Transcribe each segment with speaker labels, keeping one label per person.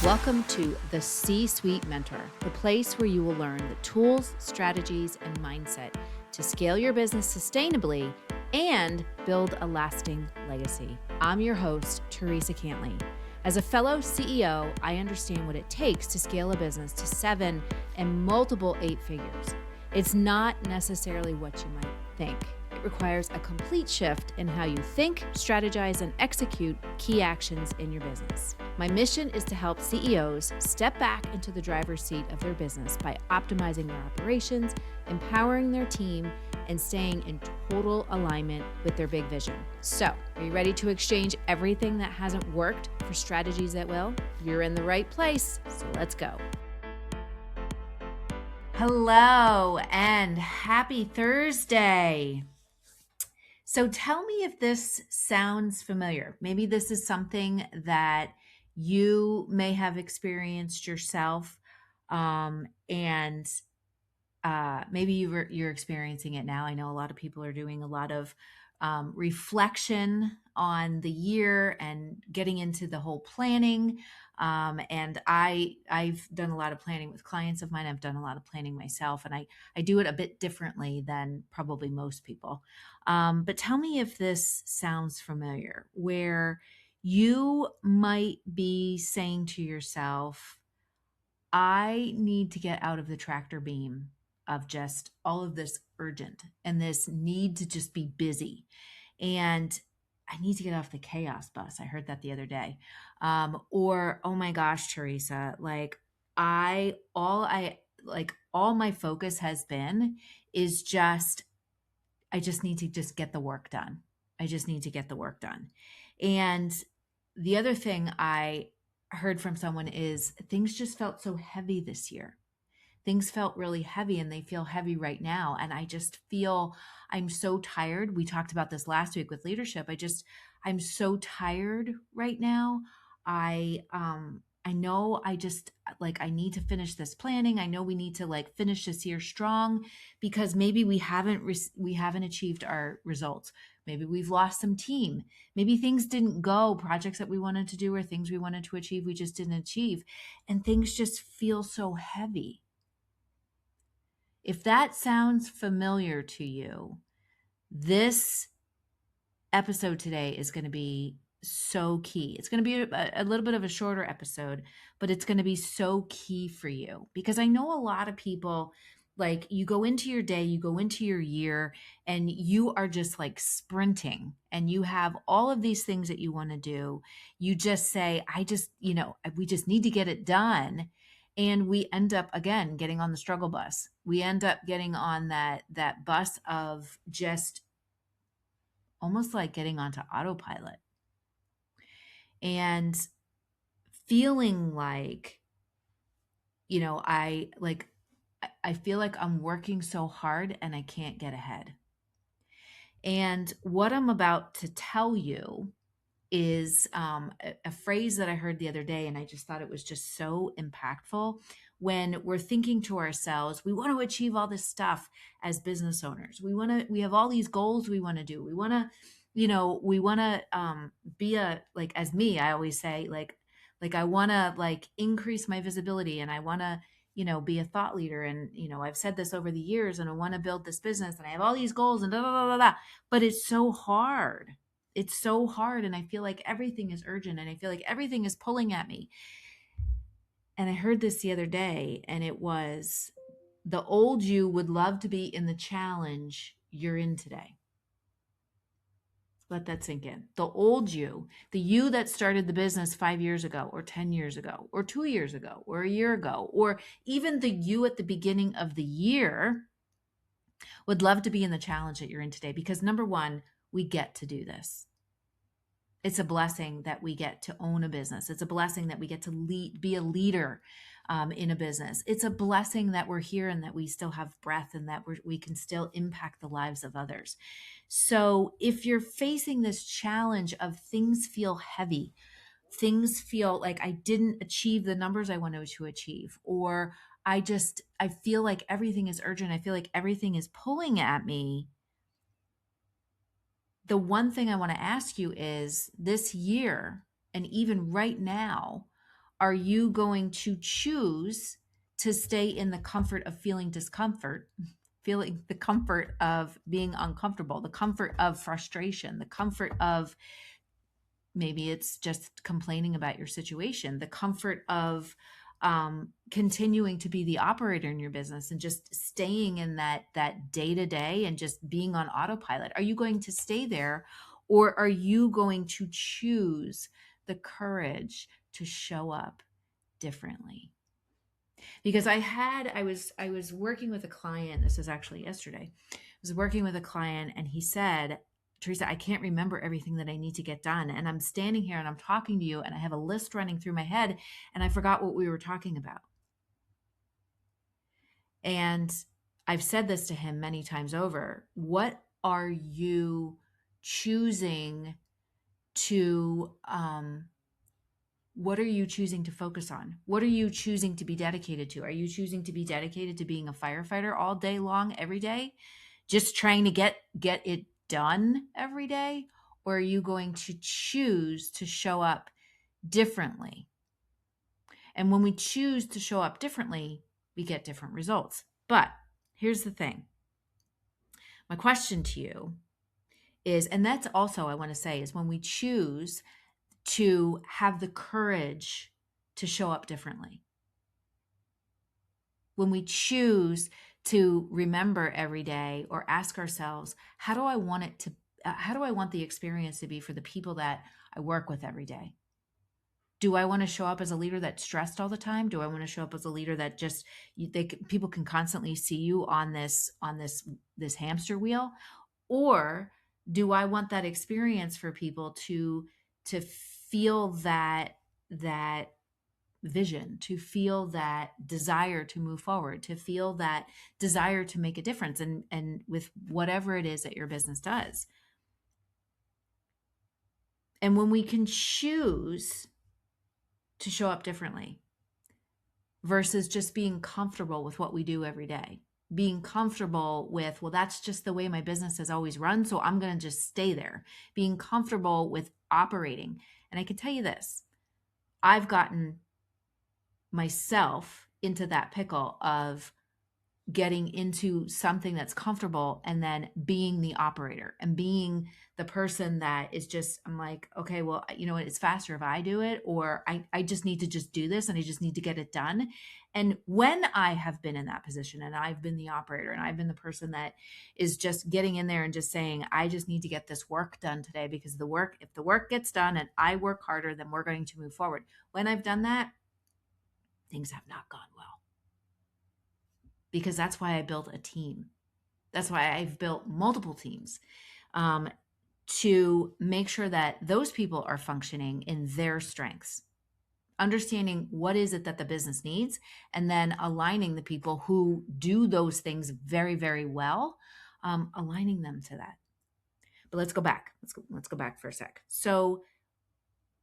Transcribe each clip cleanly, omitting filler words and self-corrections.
Speaker 1: Welcome to the C-Suite Mentor, the place where you will learn the tools, strategies, and mindset to scale your business sustainably and build a lasting legacy. I'm your host, Theresa Cantley. As a fellow CEO, I understand what it takes to scale a business to 7 and multiple 8 figures. It's not necessarily what you might think. It requires a complete shift in how you think, strategize, and execute key actions in your business. My mission is to help CEOs step back into the driver's seat of their business by optimizing their operations, empowering their team, and staying in total alignment with their big vision. So, are you ready to exchange everything that hasn't worked for strategies that will? You're in the right place, so let's go. Hello, and happy Thursday. So tell me if this sounds familiar. Maybe this is something that you may have experienced yourself, and maybe you're experiencing it now. I know a lot of people are doing a lot of reflection on the year and getting into the whole planning. And I've done a lot of planning with clients of mine. I've done a lot of planning myself, and I do it a bit differently than probably most people. But tell me if this sounds familiar, where you might be saying to yourself, I need to get out of the tractor beam of just all of this urgent and this need to just be busy. And I need to get off the chaos bus. I heard that the other day. Or, oh my gosh, Theresa, all my focus has been is just, I just need to just get the work done. I just need to get the work done. And the other thing I heard from someone is things just felt so heavy this year. Things felt really heavy, and they feel heavy right now. And I just feel I'm so tired. We talked about this last week with leadership. I'm so tired right now. I know I need to finish this planning. I know we need to finish this year strong, because maybe we haven't achieved our results. Maybe we've lost some team. Maybe things didn't go, projects that we wanted to do or things we wanted to achieve, we just didn't achieve. And things just feel so heavy. If that sounds familiar to you, this episode today is going to be so key. It's going to be a little bit of a shorter episode, but it's going to be so key for you, because I know a lot of people, you go into your day, you go into your year, and you are just sprinting, and you have all of these things that you want to do. You just say, we just need to get it done. And we end up, again, getting on the struggle bus. We end up getting on that bus of just almost like getting onto autopilot and feeling like, I feel like I'm working so hard and I can't get ahead. And what I'm about to tell you is a phrase that I heard the other day, and I just thought it was just so impactful. When we're thinking to ourselves, we want to achieve all this stuff as business owners. We have all these goals we want to do. We want to, be as me, I always say, I want to increase my visibility, and I want to, be a thought leader. And, I've said this over the years, and I want to build this business, and I have all these goals and but it's so hard. It's so hard. And I feel like everything is urgent, and I feel like everything is pulling at me. And I heard this the other day, and it was, the old you would love to be in the challenge you're in today. Let that sink in. The old you, the you that started the business 5 years ago, or 10 years ago, or 2 years ago, or a year ago, or even the you at the beginning of the year, would love to be in the challenge that you're in today. Because number one, we get to do this. It's a blessing that we get to own a business. It's a blessing that we get to be a leader in a business. It's a blessing that we're here and that we still have breath, and that we can still impact the lives of others. So if you're facing this challenge of things feel heavy, things feel like I didn't achieve the numbers I wanted to achieve, or I feel like everything is urgent, I feel like everything is pulling at me, the one thing I want to ask you is, this year, and even right now, are you going to choose to stay in the comfort of feeling discomfort, feeling the comfort of being uncomfortable, the comfort of frustration, the comfort of maybe it's just complaining about your situation, the comfort of continuing to be the operator in your business and just staying in that day to day and just being on autopilot? Are you going to stay there, or are you going to choose the courage to show up differently? Because I was working with a client. This was actually yesterday. I was working with a client, and he said, Theresa, I can't remember everything that I need to get done. And I'm standing here and I'm talking to you and I have a list running through my head and I forgot what we were talking about. And I've said this to him many times over. What are you choosing to what are you choosing to focus on? What are you choosing to be dedicated to? Are you choosing to be dedicated to being a firefighter all day long, every day, just trying to get it done every day? Or are you going to choose to show up differently? And when we choose to show up differently, we get different results. But here's the thing. My question to you is, and that's also, I want to say, is when we choose to have the courage to show up differently, when we choose to remember every day or ask ourselves, how do I want the experience to be for the people that I work with every day? Do I want to show up as a leader that's stressed all the time? Do I want to show up as a leader that just people can constantly see you on this hamster wheel? Or do I want that experience for people to feel that vision, to feel that desire to move forward, to feel that desire to make a difference and with whatever it is that your business does? And when we can choose to show up differently versus just being comfortable with what we do every day, being comfortable with, well, that's just the way my business has always run, so I'm going to just stay there, being comfortable with operating. And I can tell you this, I've gotten myself into that pickle of getting into something that's comfortable and then being the operator and being the person that is just, I'm like, okay, well, you know what, it's faster if I do it, or I just need to just do this and I just need to get it done. And when I have been in that position and I've been the operator and I've been the person that is just getting in there and just saying, I just need to get this work done today because if the work gets done and I work harder, then we're going to move forward. When I've done that, things have not gone well, because that's why I built a team. That's why I've built multiple teams, to make sure that those people are functioning in their strengths, understanding what is it that the business needs, and then aligning the people who do those things very, very well, aligning them to that. But let's go back. Let's go back for a sec. So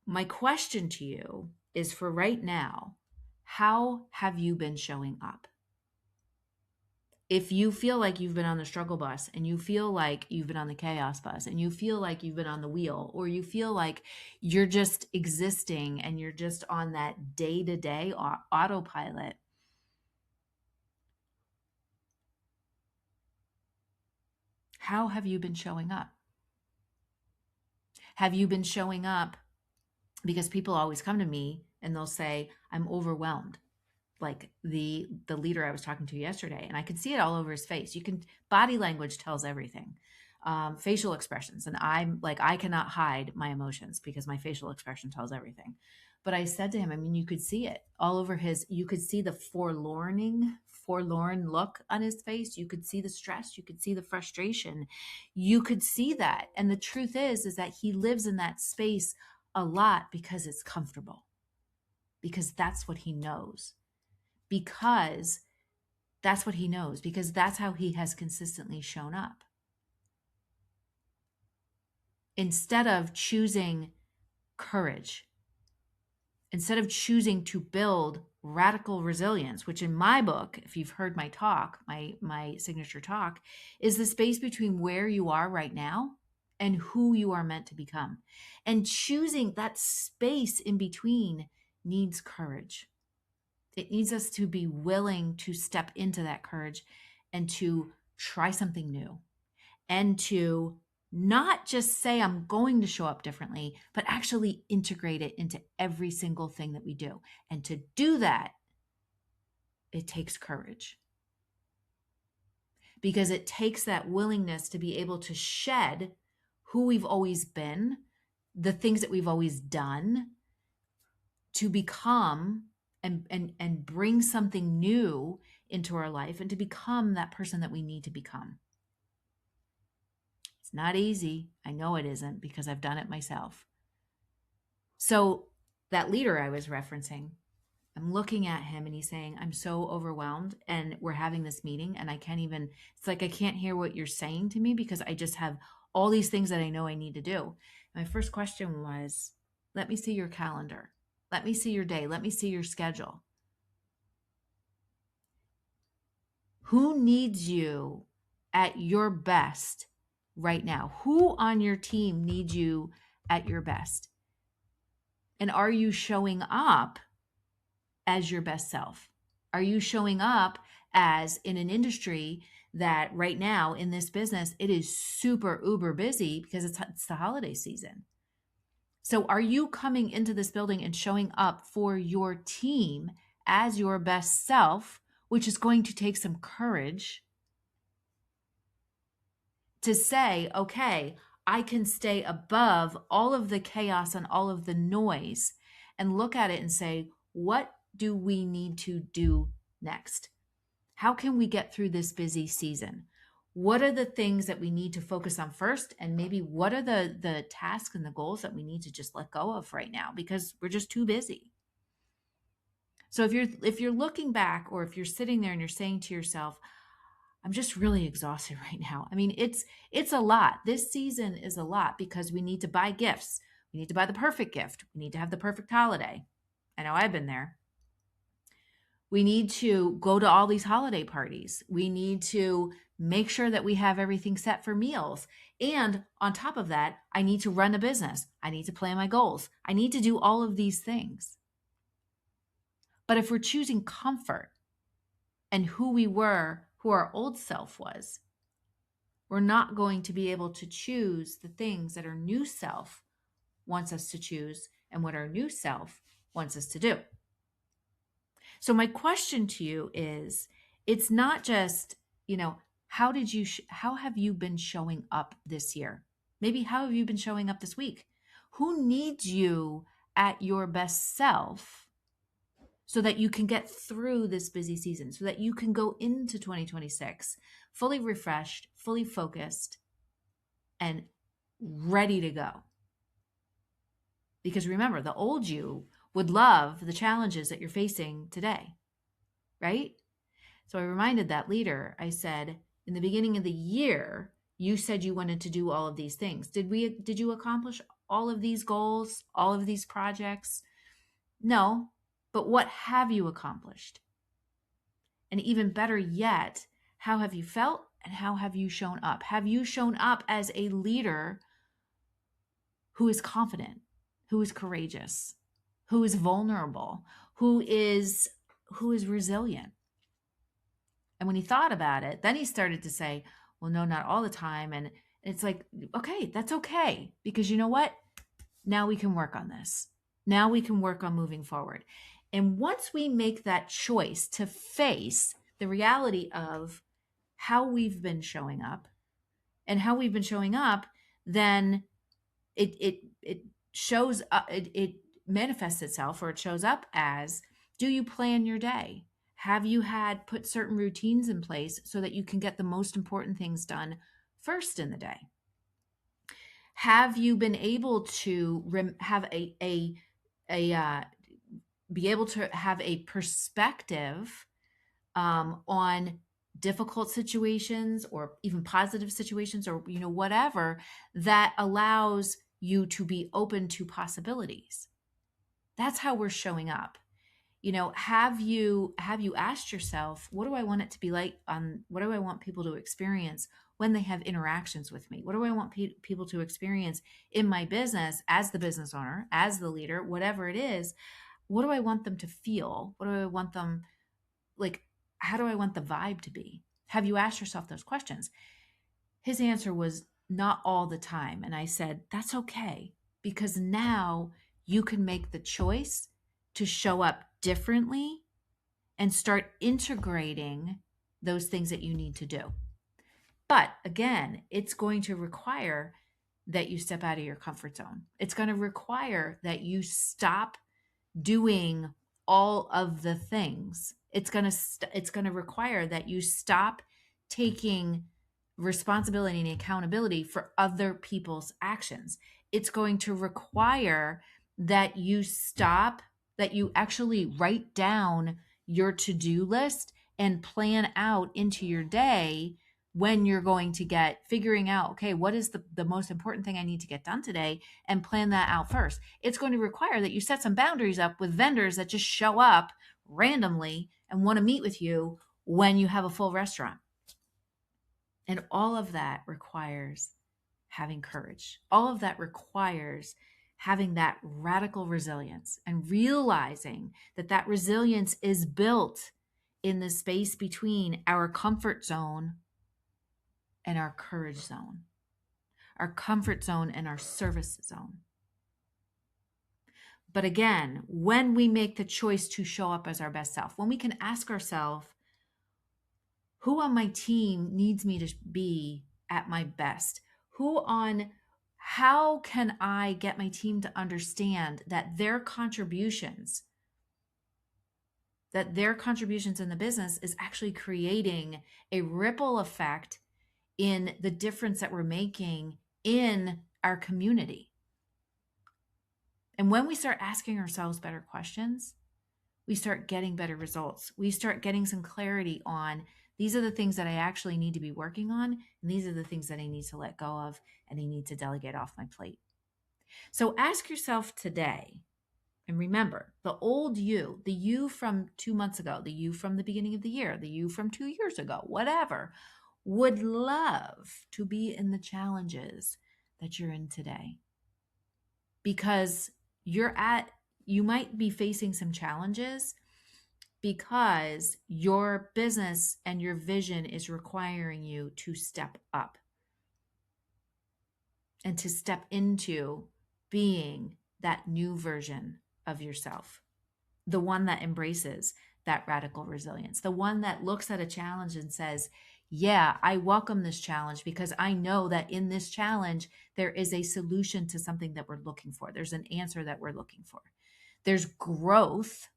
Speaker 1: my question to you is, for right now, how have you been showing up? If you feel like you've been on the struggle bus and you feel like you've been on the chaos bus and you feel like you've been on the wheel, or you feel like you're just existing and you're just on that day-to-day autopilot, how have you been showing up? Have you been showing up because people always come to me and they'll say, I'm overwhelmed? Like the leader I was talking to yesterday, and I could see it all over his face. Body language tells everything. Facial expressions, and I'm like, I cannot hide my emotions because my facial expression tells everything. But I said to him, I mean, you could see it all over you could see the forlorn look on his face. You could see the stress, you could see the frustration, you could see that. And the truth is that he lives in that space a lot because it's comfortable, because that's what he knows, because that's what he knows, because that's how he has consistently shown up. Instead of choosing courage, instead of choosing to build radical resilience, which in my book, if you've heard my talk, my signature talk, is the space between where you are right now and who you are meant to become. And choosing that space in between needs courage. It needs us to be willing to step into that courage and to try something new and to not just say, I'm going to show up differently, but actually integrate it into every single thing that we do. And to do that, it takes courage, because it takes that willingness to be able to shed who we've always been, the things that we've always done, to become and bring something new into our life, and to become that person that we need to become. It's not easy. I know it isn't, because I've done it myself. So that leader I was referencing, I'm looking at him and he's saying, I'm so overwhelmed, and we're having this meeting and I can't even, it's like, I can't hear what you're saying to me because I just have all these things that I know I need to do. My first question was, let me see your calendar. Let me see your day. Let me see your schedule. Who needs you at your best right now? Who on your team needs you at your best? And are you showing up as your best self? Are you showing up as, in an industry that right now in this business, it is super uber busy because it's the holiday season? So are you coming into this building and showing up for your team as your best self, which is going to take some courage to say, okay, I can stay above all of the chaos and all of the noise and look at it and say, what do we need to do next? How can we get through this busy season? What are the things that we need to focus on first? And maybe what are the tasks and the goals that we need to just let go of right now because we're just too busy? So if you're looking back, or if you're sitting there and you're saying to yourself, I'm just really exhausted right now. I mean, it's a lot. This season is a lot because we need to buy gifts. We need to buy the perfect gift. We need to have the perfect holiday. I know I've been there. We need to go to all these holiday parties. We need to make sure that we have everything set for meals. And on top of that, I need to run a business. I need to plan my goals. I need to do all of these things. But if we're choosing comfort and who we were, who our old self was, we're not going to be able to choose the things that our new self wants us to choose and what our new self wants us to do. So my question to you is, it's not just, how have you been showing up this year? Maybe how have you been showing up this week? Who needs you at your best self so that you can get through this busy season, so that you can go into 2026 fully refreshed, fully focused, and ready to go? Because remember, the old you would love the challenges that you're facing today, right? So I reminded that leader, I said, in the beginning of the year, you said you wanted to do all of these things. Did you accomplish all of these goals, all of these projects? No, but what have you accomplished? And even better yet, how have you felt and how have you shown up? Have you shown up as a leader who is confident, who is courageous, who is vulnerable, who is resilient? And when he thought about it, then he started to say, well, no, not all the time. And it's like, okay, that's okay. Because you know what? Now we can work on this. Now we can work on moving forward. And once we make that choice to face the reality of how we've been showing up and how we've been showing up, then it shows up, it manifests itself, or it shows up as, do you plan your day? Have you put certain routines in place so that you can get the most important things done first in the day? Have you been able to have be able to have a perspective on difficult situations, or even positive situations, or whatever, that allows you to be open to possibilities? That's how we're showing up. Have you asked yourself, what do I want it to be like? What do I want people to experience when they have interactions with me? What do I want people to experience in my business as the business owner, as the leader, whatever it is? what do I want them to feel? What do I want them, like, how do I want the vibe to be? Have you asked yourself those questions? His answer was, not all the time. And I said, that's okay, because now you can make the choice to show up differently and start integrating those things that you need to do. But again, it's going to require that you step out of your comfort zone. It's going to require that you stop doing all of the things. It's going to require that you stop taking responsibility and accountability for other people's actions. It's going to require that you actually write down your to-do list and plan out into your day when you're going to figuring out, okay, what is the most important thing I need to get done today, and plan that out first. It's going to require that you set some boundaries up with vendors that just show up randomly and want to meet with you when you have a full restaurant. And all of that requires having courage. All of that requires having that radical resilience and realizing that that resilience is built in the space between our comfort zone and our courage zone, our comfort zone and our service zone. But again, when we make the choice to show up as our best self, when we can ask ourselves, who on my team needs me to be at my best? How can I get my team to understand that their contributions in the business is actually creating a ripple effect in the difference that we're making in our community? And when we start asking ourselves better questions, we start getting better results. We start getting some clarity on, these are the things that I actually need to be working on, and these are the things that I need to let go of and I need to delegate off my plate. So ask yourself today, and remember, the old you, the you from 2 months ago, the you from the beginning of the year, the you from 2 years ago, whatever, would love to be in the challenges that you're in today. Because you might be facing some challenges because your business and your vision is requiring you to step up and to step into being that new version of yourself, the one that embraces that radical resilience, the one that looks at a challenge and says, yeah, I welcome this challenge because I know that in this challenge, there is a solution to something that we're looking for. There's an answer that we're looking for. There's growth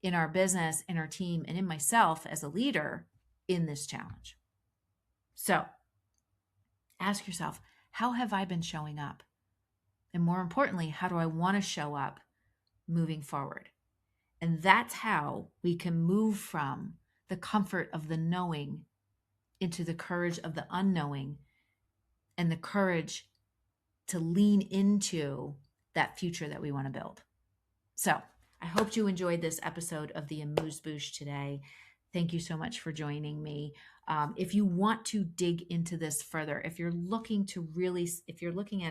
Speaker 1: in our business, in our team, and in myself as a leader in this challenge. So ask yourself, how have I been showing up? And more importantly, how do I want to show up moving forward? And that's how we can move from the comfort of the knowing into the courage of the unknowing and the courage to lean into that future that we want to build. So I hope you enjoyed this episode of the Amuse Bouche today. Thank you so much for joining me. If you want to dig into this further, if you're looking at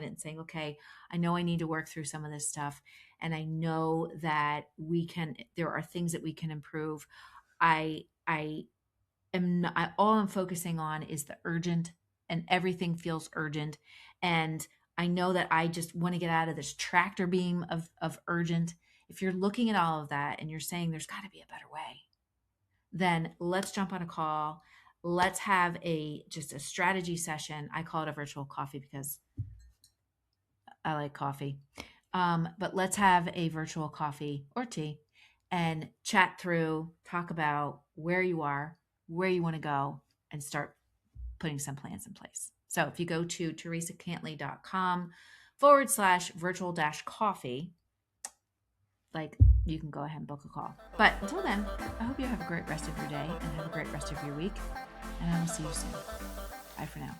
Speaker 1: it and saying, okay, I know I need to work through some of this stuff, and I know that there are things that we can improve. All I'm focusing on is the urgent, and everything feels urgent. And I know that I just want to get out of this tractor beam of urgent. If you're looking at all of that and you're saying there's got to be a better way, then let's jump on a call. Let's have just a strategy session. I call it a virtual coffee because I like coffee. But let's have a virtual coffee or tea and chat through, talk about where you are, where you want to go, and start putting some plans in place. So if you go to theresacantley.com/virtual-coffee, you can go ahead and book a call. But until then, I hope you have a great rest of your day and have a great rest of your week. And I will see you soon. Bye for now.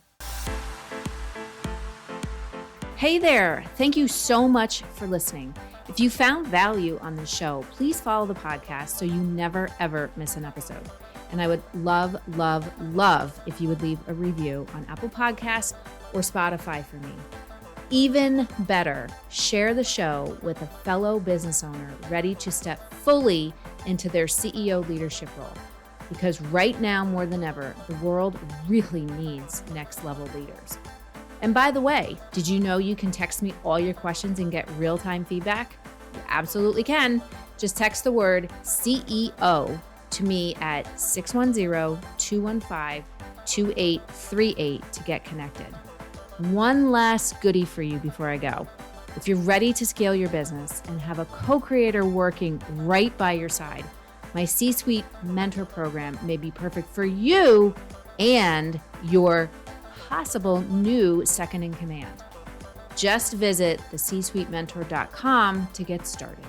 Speaker 1: Hey there. Thank you so much for listening. If you found value on this show, please follow the podcast so you never, ever miss an episode. And I would love, love, love if you would leave a review on Apple Podcasts or Spotify for me. Even better, share the show with a fellow business owner ready to step fully into their CEO leadership role. Because right now, more than ever, the world really needs next level leaders. And by the way, did you know you can text me all your questions and get real-time feedback? You absolutely can. Just text the word CEO to me at 610-215-2838 to get connected. One last goodie for you before I go. If you're ready to scale your business and have a co-creator working right by your side, my C-Suite Mentor Program may be perfect for you and your possible new second in command. Just visit thecsuitementor.com to get started.